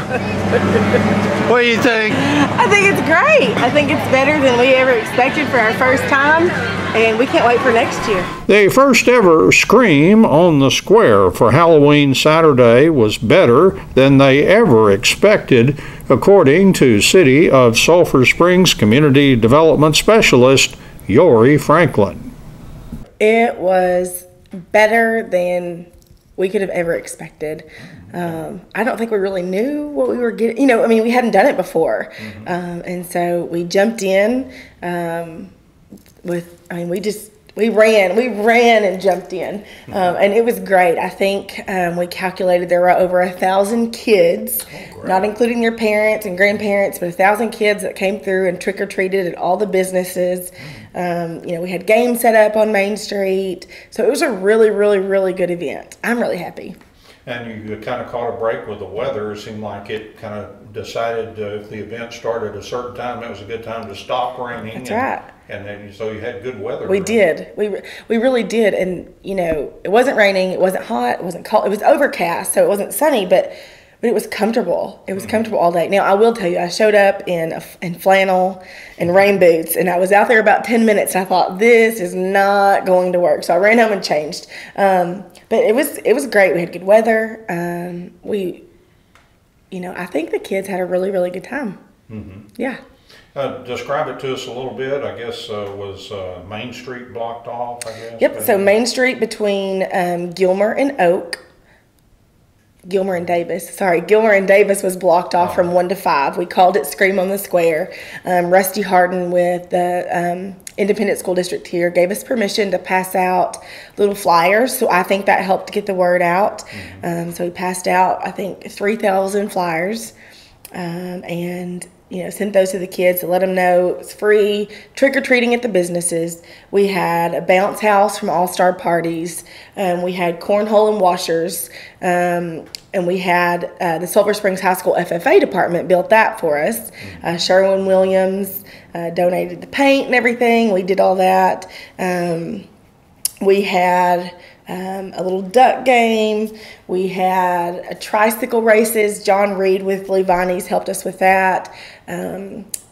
What do you think? I think it's great. I think it's better than we ever expected for our first time, and we can't wait for next year. The first ever Scream on the Square for Halloween Saturday was better than they ever expected, according to City of Sulphur Springs Community Development Specialist Yori Franklin. It was better than we could have ever expected. I don't think we really knew what we were getting. You know, I mean, we hadn't done it before. And so we jumped in we ran and jumped in. And it was great. I think we calculated there were over 1,000 kids, not including their parents and grandparents, but 1,000 kids that came through and trick-or-treated at all the businesses. You know, we had games set up on Main Street. So it was a really, really, really good event. I'm really happy. And you kind of caught a break with the weather. It seemed like it kind of decided if the event started at a certain time, it was a good time to stop raining. That's right. And then so you had good weather. We did. We really did. And, you know, it wasn't raining. It wasn't hot. It wasn't cold. It was overcast, so it wasn't sunny, but it was comfortable. It was comfortable all day. Now, I will tell you, I showed up in flannel and rain boots, and I was out there about 10 minutes. And I thought, this is not going to work. So I ran home and changed. But it was great. We had good weather. I think the kids had a really, really good time. Yeah. Describe it to us a little bit. I guess was Main Street blocked off, I guess? Yep, so Main Street between Gilmer and Oak. Gilmer and Davis was blocked off from 1 to 5. We called it Scream on the Square. Rusty Harden with the Independent School District here gave us permission to pass out little flyers, so I think that helped get the word out. So we passed out, I think, 3,000 flyers, and sent those to the kids to let them know it's free trick-or-treating at the businesses. We had a bounce house from All-Star Parties. We had cornhole and washers. And we had the Sulphur Springs High School FFA department built that for us. Sherwin Williams donated the paint and everything. We did all that. We had a little duck game. We had a tricycle races. John Reed with Levani's helped us with that.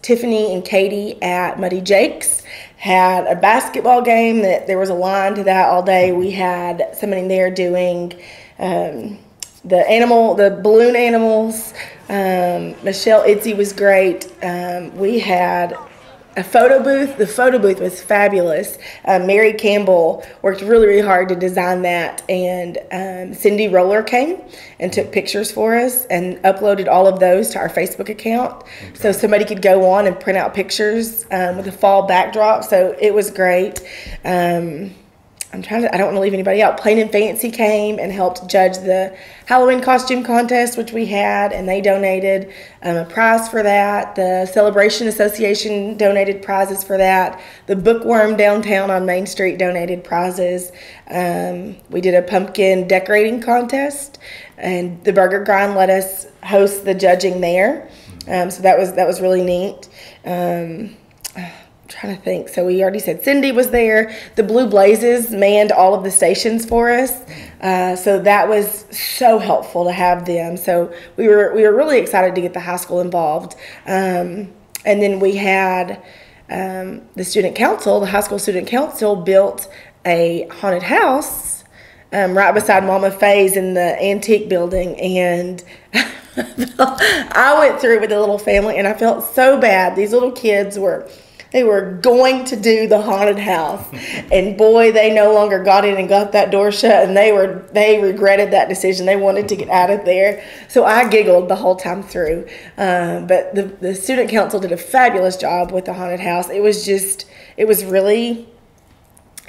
Tiffany and Katie at Muddy Jake's had a basketball game that there was a line to that all day. We had somebody there doing the balloon animals. Michelle Itzy was great. We had a photo booth. The photo booth was fabulous. Mary Campbell worked really, really hard to design that. And Cindy Roller came and took pictures for us and uploaded all of those to our Facebook account. So somebody could go on and print out pictures with a fall backdrop. So it was great. I don't want to leave anybody out. Plain and Fancy came and helped judge the Halloween costume contest, which we had, and they donated a prize for that. The Celebration Association donated prizes for that. The Bookworm downtown on Main Street donated prizes. We did a pumpkin decorating contest, and the Burger Grind let us host the judging there. So that was really neat. Trying to think. So we already said Cindy was there. The Blue Blazes manned all of the stations for us. So that was so helpful to have them. So we were really excited to get the high school involved. And then we had the student council, the high school student council built a haunted house right beside Mama Faye's in the antique building. And I went through it with a little family and I felt so bad. These little kids were going to do the haunted house, and boy, they no longer got in and got that door shut, and they regretted that decision. They wanted to get out of there. So I giggled the whole time through. But the student council did a fabulous job with the haunted house. It was really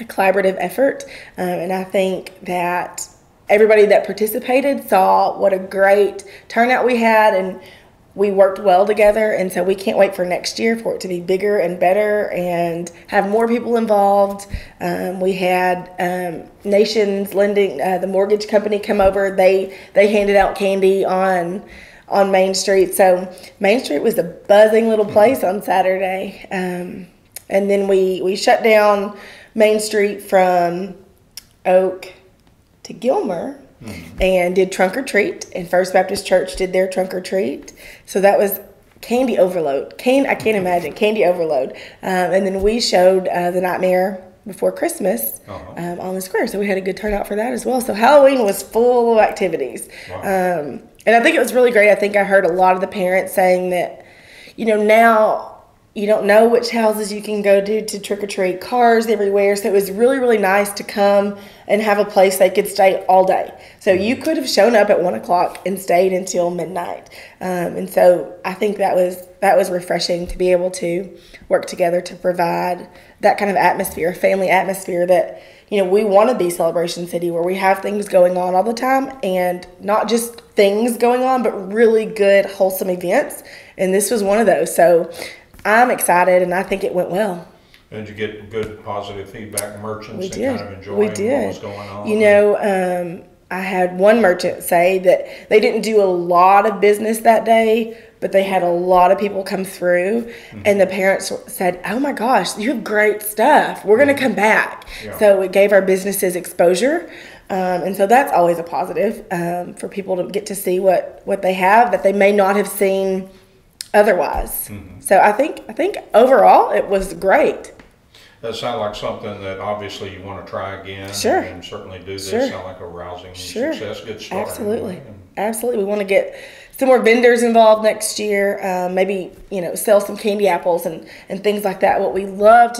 a collaborative effort, and I think that everybody that participated saw what a great turnout we had, and we worked well together, and so we can't wait for next year for it to be bigger and better and have more people involved. We had Nations Lending, the mortgage company, come over. They handed out candy on Main Street. So Main Street was a buzzing little place on Saturday. And then we shut down Main Street from Oak to Gilmer. and did trunk or treat. And First Baptist Church did their trunk or treat. So that was candy overload. I can't imagine, candy overload. And then we showed The Nightmare Before Christmas on the square. So we had a good turnout for that as well. So Halloween was full of activities. Wow. And I think it was really great. I think I heard a lot of the parents saying that, now you don't know which houses you can go to trick-or-treat, cars everywhere. So it was really, really nice to come and have a place they could stay all day. So you could have shown up at 1 o'clock and stayed until midnight. And so I think that was refreshing to be able to work together to provide that kind of atmosphere, family atmosphere that, we want to be Celebration City, where we have things going on all the time, and not just things going on, but really good, wholesome events. And this was one of those. So I'm excited, and I think it went well. Did you get good, positive feedback, merchants We did. kind of enjoying what was going on? I had one merchant say that they didn't do a lot of business that day, but they had a lot of people come through, and the parents said, "Oh my gosh, you have great stuff. We're going to come back." Yeah. So it gave our businesses exposure, and so that's always a positive for people to get to see what they have that they may not have seen otherwise. So I think overall it was great. That sounds like something that obviously you want to try again. Sure. And certainly do this. Sure. Sound like a rousing Sure. success. Good start. Absolutely. Absolutely. We want to get some more vendors involved next year. Maybe, sell some candy apples and things like that. What we loved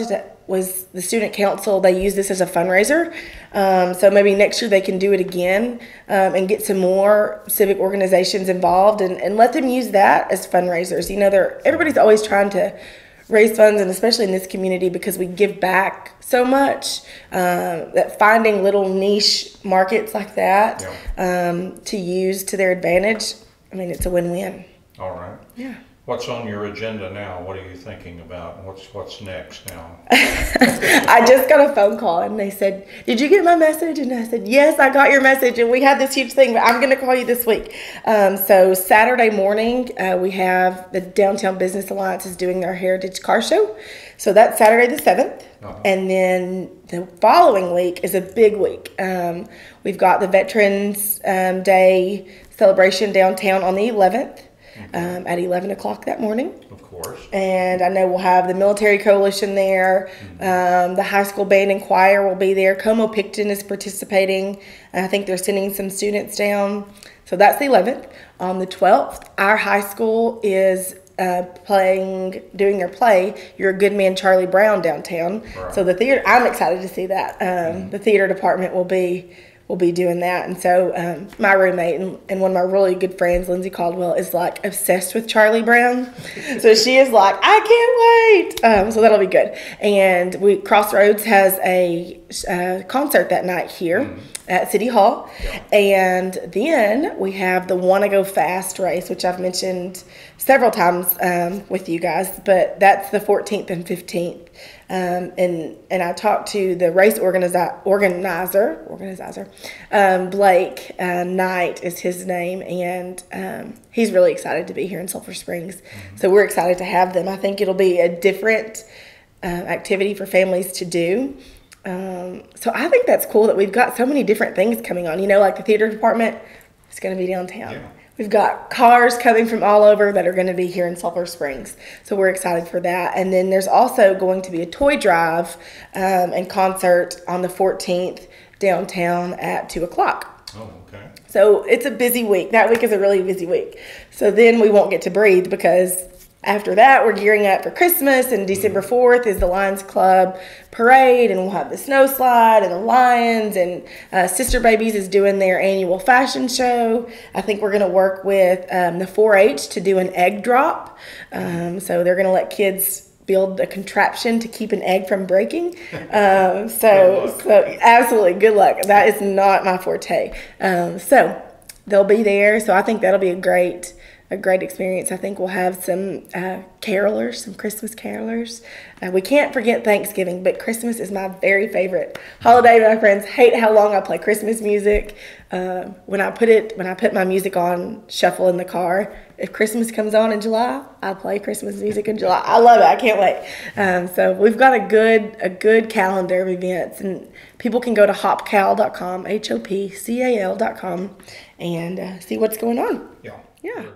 was the student council. They use this as a fundraiser. So maybe next year they can do it again and get some more civic organizations involved and let them use that as fundraisers. Everybody's always trying to raise funds, and especially in this community because we give back so much, that finding little niche markets like that to use to their advantage, it's a win-win. All right. Yeah. What's on your agenda now? What are you thinking about? What's next now? I just got a phone call and they said, "Did you get my message?" And I said, "Yes, I got your message, and we had this huge thing, but I'm going to call you this week." So Saturday morning, we have the Downtown Business Alliance is doing their Heritage Car Show. So that's Saturday the 7th. And then the following week is a big week. We've got the Veterans Day celebration downtown on the 11th. At 11 o'clock that morning. Of course. And I know we'll have the Military Coalition there. The high school band and choir will be there. Como Picton is participating. And I think they're sending some students down. So that's the 11th. On the 12th, our high school is doing their play, You're a Good Man, Charlie Brown, downtown. Right. So the theater, I'm excited to see that. The theater department will be doing that. And so my roommate and one of my really good friends, Lindsay Caldwell, is like obsessed with Charlie Brown. So she is like, I can't wait. So that'll be good. And Crossroads has a concert that night here at City Hall. And then we have the Wanna Go Fast race, which I've mentioned several times with you guys, but that's the 14th and 15th. And I talked to the race organizer, Blake Knight is his name, and he's really excited to be here in Sulphur Springs. So we're excited to have them. I think it'll be a different activity for families to do. So I think that's cool that we've got so many different things coming on. Like the theater department is going to be downtown. Yeah. We've got cars coming from all over that are going to be here in Sulphur Springs. So we're excited for that. And then there's also going to be a toy drive and concert on the 14th downtown at 2 o'clock. Oh, okay. So it's a busy week. That week is a really busy week. So then we won't get to breathe because after that, we're gearing up for Christmas, and December 4th is the Lions Club parade, and we'll have the snow slide and the Lions, and Sister Babies is doing their annual fashion show. I think we're going to work with the 4-H to do an egg drop. So they're going to let kids build a contraption to keep an egg from breaking. So absolutely, good luck. That is not my forte. So they'll be there. So I think that'll be a great a great experience. I think we'll have some carolers, some Christmas carolers. We can't forget Thanksgiving, but Christmas is my very favorite holiday. My friends hate how long I play Christmas music. When I put my music on shuffle in the car, if Christmas comes on in July, I play Christmas music in July. I love it. I can't wait. So we've got a good calendar of events, and people can go to hopcal.com, HOPCAL.com, and see what's going on. Yeah. Yeah.